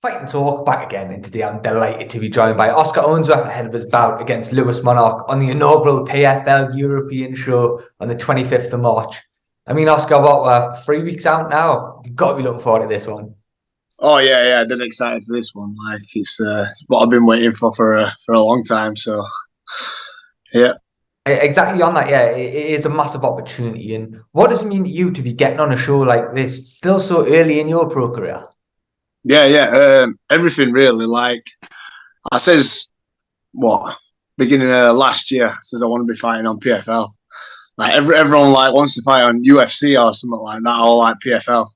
Fighting talk back again, and today I'm delighted to be joined by Oscar Ownsworth ahead of his bout against Lewis Monarch on the inaugural PFL European show on the 25th of March. I mean, Oscar, what, we're 3 weeks out now? You've got to be looking forward to this one. Oh yeah, dead excited for this one. Like it's what I've been waiting for a long time. So yeah, Exactly on that, yeah, it is a massive opportunity. And what does it mean to you to be getting on a show like this, still so early in your pro career? yeah. Everything really. Like I says, what beginning of last year, I says I want to be fighting on PFL. Like everyone like wants to fight on UFC or something like that, or like PFL.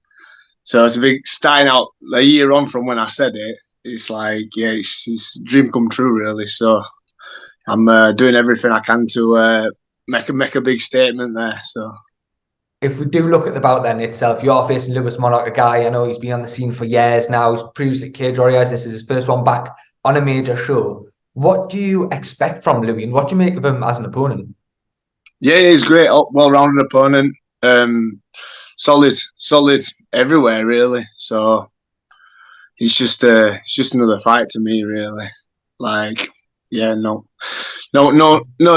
So to be starting out a year on from when I said it, it's like it's a dream come true really. So I'm doing everything I can to make a big statement there. So If we do look at the bout then itself, you're facing Lewis Monarch, a guy I know he's been on the scene for years now. He's previously at Cage Warriors. This is his first one back on a major show. What do you expect from Louis, and what do you make of him as an opponent? yeah, he's great, well-rounded opponent. Solid everywhere really. So it's just another fight to me really. Like yeah, no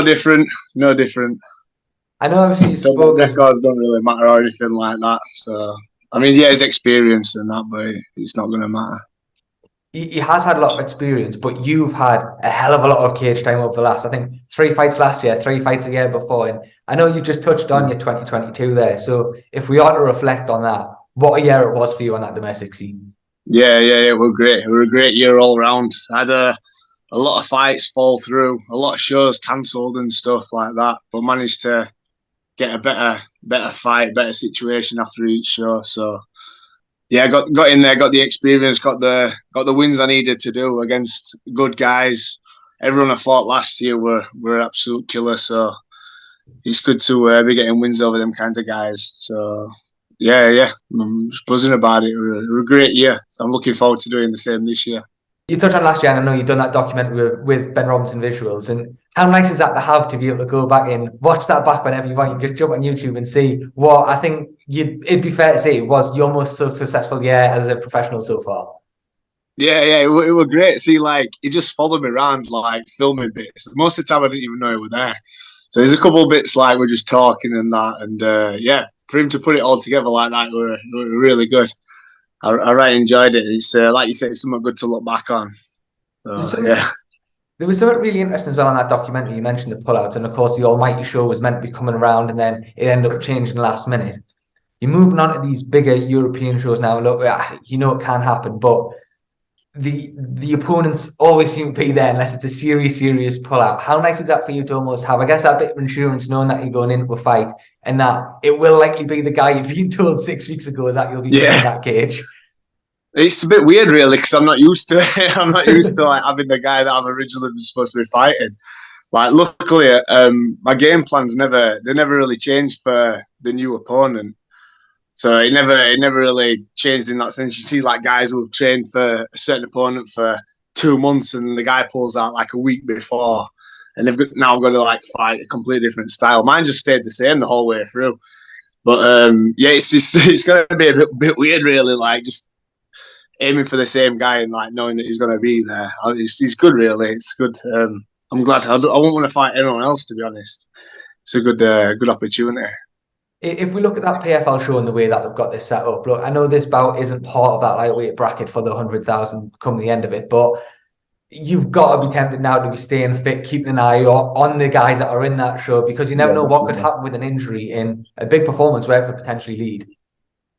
different, no different. I know obviously you spoke as Records don't really matter or anything like that. So I mean, yeah, he's experienced and that, but it's not going to matter. he has had a lot of experience, but you've had a hell of a lot of cage time over the last, I think, 3 fights last year, 3 fights a year before. And I know you just touched on your 2022 there. So if we are to reflect on that, what a year it was for you on that domestic scene. Yeah. We're great. We're a great year all round. I had a lot of fights fall through, a lot of shows cancelled and stuff like that, but managed to get a better fight, better situation after each show. So yeah, got in there, got the experience, got the wins I needed to do against good guys. Everyone I fought last year were absolute killers. So it's good to be getting wins over them kinds of guys. So yeah, I'm just buzzing about it. We're a great year. So I'm looking forward to doing the same this year. You touched on last year, and I know you've done that documentary with Ben Robinson Visuals. And how nice is that to have to be able to go back and watch that back whenever you want? You just jump on YouTube and see what I think it'd be fair to say was your most successful year as a professional so far. Yeah, it were great. See, like he just followed me around, like filming bits. Most of the time, I didn't even know he were there. So there's a couple of bits like we're just talking and that, and yeah, for him to put it all together like that were really good. I really enjoyed it. It's like you said, it's something good to look back on. So, Some, yeah, there was something really interesting as well on that documentary. You mentioned the pullouts, and of course, the Almighty Show was meant to be coming around, and then it ended up changing last minute. You're moving on to these bigger European shows now. Look, you know it can happen, but the opponents always seem to be there unless it's a serious pullout. How nice is that for you to almost have, I guess, that bit of insurance knowing that you're going into a fight and that it will likely be the guy you've been told 6 weeks ago that you'll be putting in yeah. that cage? It's a bit weird, really, because I'm not used to it. I'm not used to like having the guy that I'm originally supposed to be fighting. Like, luckily, my game plans never really changed for the new opponent. So it never really changed in that sense. You see like guys who've trained for a certain opponent for 2 months and the guy pulls out like a week before and now got to like fight a completely different style. Mine just stayed the same the whole way through. But yeah, it's going to be a bit weird really, like just aiming for the same guy and like knowing that he's going to be there. It's good really. It's good. I'm glad. I won't want to fight anyone else, to be honest. It's a good opportunity. If we look at that PFL show and the way that they've got this set up, look, I know this bout isn't part of that lightweight bracket for the 100,000 come the end of it, but you've got to be tempted now to be staying fit, keeping an eye on the guys that are in that show, because you never Yeah, know what could definitely. happen with an injury in a big performance where it could potentially lead.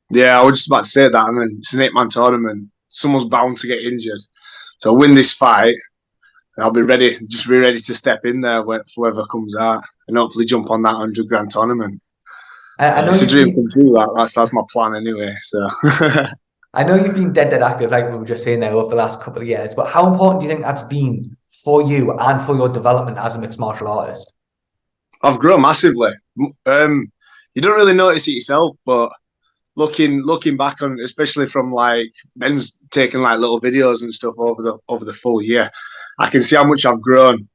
Yeah, I was just about to say that. I mean, it's an 8-man tournament. Someone's bound to get injured. So win this fight, and I'll be ready. Just be ready to step in there for whoever comes out, and hopefully jump on that 100 grand tournament. I know It's a you've dream been come true. That's my plan anyway. So I know you've been dead active, like we were just saying there, over the last couple of years. But how important do you think that's been for you and for your development as a mixed martial artist? I've grown massively. You don't really notice it yourself, but looking back on, especially from like Ben's taking like little videos and stuff over the full year, I can see how much I've grown.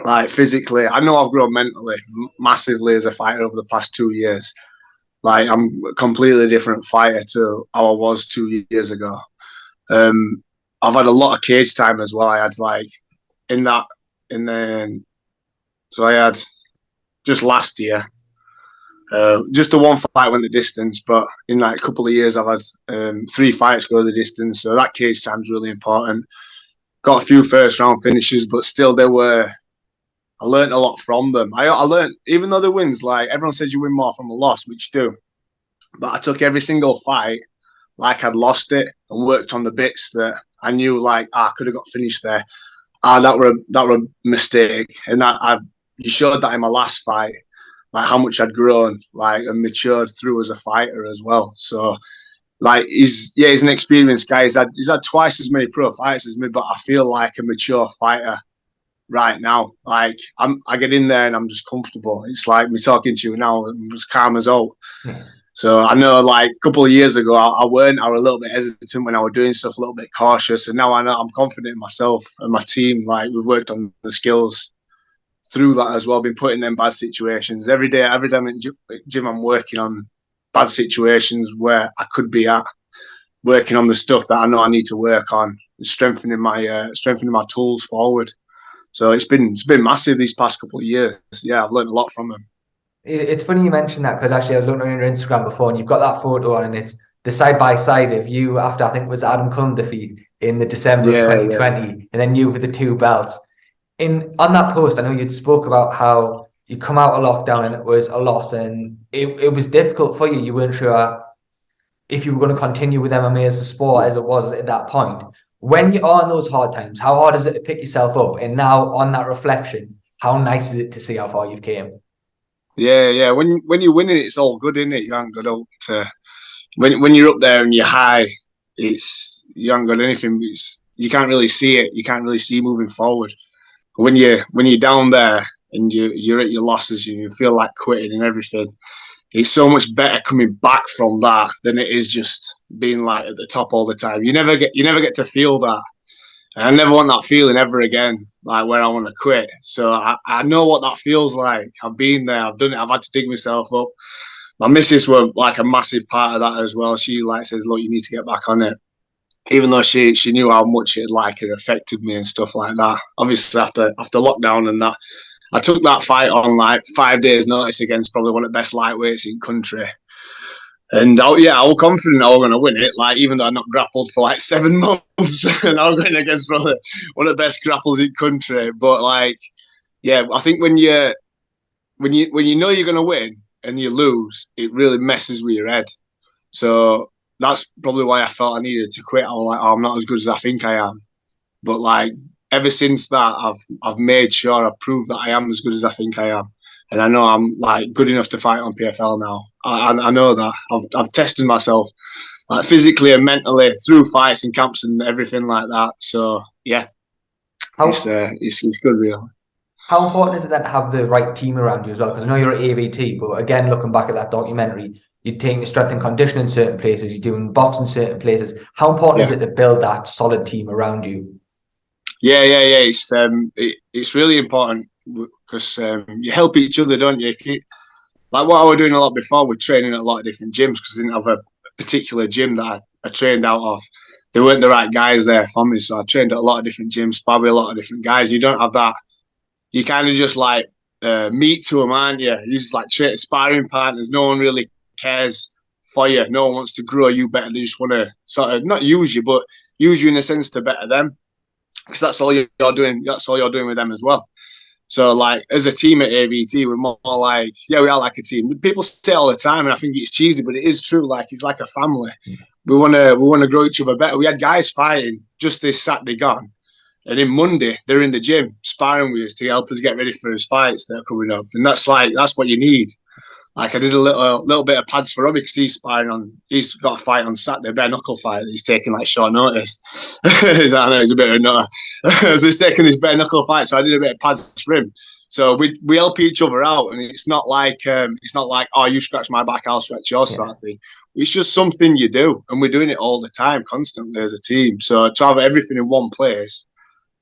Like physically, I know I've grown mentally massively as a fighter over the past 2 years. Like I'm a completely different fighter to how I was 2 years ago. I've had a lot of cage time as well. I had like so I had just last year. Just the one fight went the distance, but in like a couple of years, I've had 3 fights go the distance. So that cage time is really important. Got a few first round finishes, but still, I learned a lot from them. I learned, even though the wins, like everyone says you win more from a loss, which you do. But I took every single fight like I'd lost it and worked on the bits that I knew, like, I could have got finished there. That were a mistake. And you showed that in my last fight, like how much I'd grown, like, and matured through as a fighter as well. So, like, he's an experienced guy. He's had twice as many pro fights as me, but I feel like a mature fighter right now. Like, I get in there and I'm just comfortable. It's like me talking to you now, I'm as calm as out. Yeah. So I know, like, a couple of years ago, I was a little bit hesitant when I was doing stuff, a little bit cautious. And now I know I'm confident in myself and my team. Like, we've worked on the skills through that as well, been put in them bad situations. Every day I'm in gym, I'm working on bad situations where I could be at, working on the stuff that I know I need to work on, strengthening my tools forward. So it's been massive these past couple of years. Yeah, I've learned a lot from them. It's funny you mentioned that, because actually I was looking on your Instagram before and you've got that photo on, and it's the side-by-side of you after, I think it was Adam Cullen defeat in the December of 2020, and then you with the 2 belts. On that post, I know you'd spoke about how you come out of lockdown and it was a loss, and it was difficult for you. You weren't sure if you were going to continue with MMA as a sport as it was at that point. When you are in those hard times, how hard is it to pick yourself up? And now, on that reflection, how nice is it to see how far you've came? Yeah. When you're winning, it's all good, isn't it? You haven't got to. When you're up there and you're high, you haven't got anything. You can't really see it. You can't really see moving forward. When you're down there and you're at your losses and you feel like quitting and everything, it's so much better coming back from that than it is just being like at the top all the time. You never get to feel that. And I never want that feeling ever again, like where I want to quit. So I know what that feels like. I've been there. I've done it. I've had to dig myself up. My missus were like a massive part of that as well. She like says, look, you need to get back on it. Even though she knew how much it affected me and stuff like that. Obviously, after lockdown and that, I took that fight on like 5 days' notice against probably one of the best lightweights in country. And I was confident I was going to win it. Like, even though I not grappled for like 7 months, and I was going against probably one of the best grapples in country. But like, yeah, I think when you know you're going to win and you lose, it really messes with your head. So that's probably why I felt I needed to quit. I was like, oh, I'm not as good as I think I am. But like, ever since that, I've made sure I've proved that I am as good as I think I am. And I know I'm like good enough to fight on PFL now. I know that. I've tested myself, like, physically and mentally through fights and camps and everything like that. So yeah, it's good, really. How important is it then to have the right team around you as well? Because I know you're at AVT, but again, looking back at that documentary, you're taking your strength and conditioning in certain places, you're doing boxing in certain places. How important is it to build that solid team around you? Yeah. It's really important because you help each other, don't you? If you, like what I was doing a lot before, we're training at a lot of different gyms because I didn't have a particular gym that I trained out of. There weren't the right guys there for me, so I trained at a lot of different gyms, probably a lot of different guys. You don't have that. You kind of just like meet to them, aren't you? You just like sparring partners. No one really cares for you. No one wants to grow you better. They just want to sort of not use you, but use you in a sense to better them. Because that's all you're doing. That's all you're doing with them as well. So, like, as a team at AVT, we're more like, yeah, we are like a team. People say all the time, and I think it's cheesy, but it is true. Like, it's like a family. We want to grow each other better. We had guys fighting just this Saturday gone, and then Monday they're in the gym sparring with us to help us get ready for his fights that are coming up. And that's what you need. Like, I did a little bit of pads for Robbie because he's got a fight on Saturday, a bare knuckle fight that he's taking like short notice. I know he's a bit of a nutter. So he's taking this bare knuckle fight, so I did a bit of pads for him. So we help each other out, and it's not like oh, you scratch my back, I'll scratch yours, sort of thing. It's just something you do, and we're doing it all the time, constantly as a team. So to have everything in one place,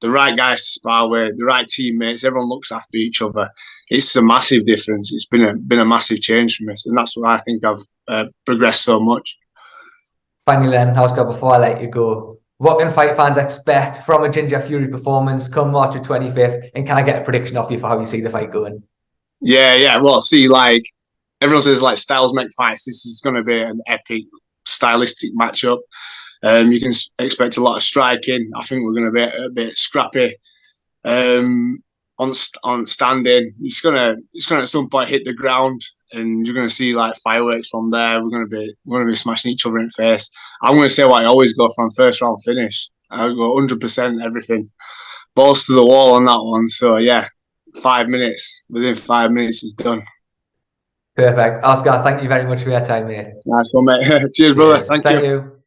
the right guys to spar with, the right teammates, everyone looks after each other. It's a massive difference. It's been a massive change for us, and that's why I think I've progressed so much. Finally then, Oscar, before I let you go, what can fight fans expect from a Ginger Fury performance come March 25th? And can I get a prediction off you for how you see the fight going? Yeah. Well, see, like everyone says, like styles make fights. This is going to be an epic stylistic matchup. You can expect a lot of striking. I think we're going to be a bit scrappy. On standing, he's gonna at some point hit the ground, and you're gonna see like fireworks from there. We're gonna be smashing each other in the face. I'm gonna say what I always go from first round finish. I'll go 100% everything, balls to the wall on that one. So yeah, 5 minutes. Within 5 minutes, it's done. Perfect, Oscar. Thank you very much for your time, mate. Nice one, mate. Cheers, brother. Thank you.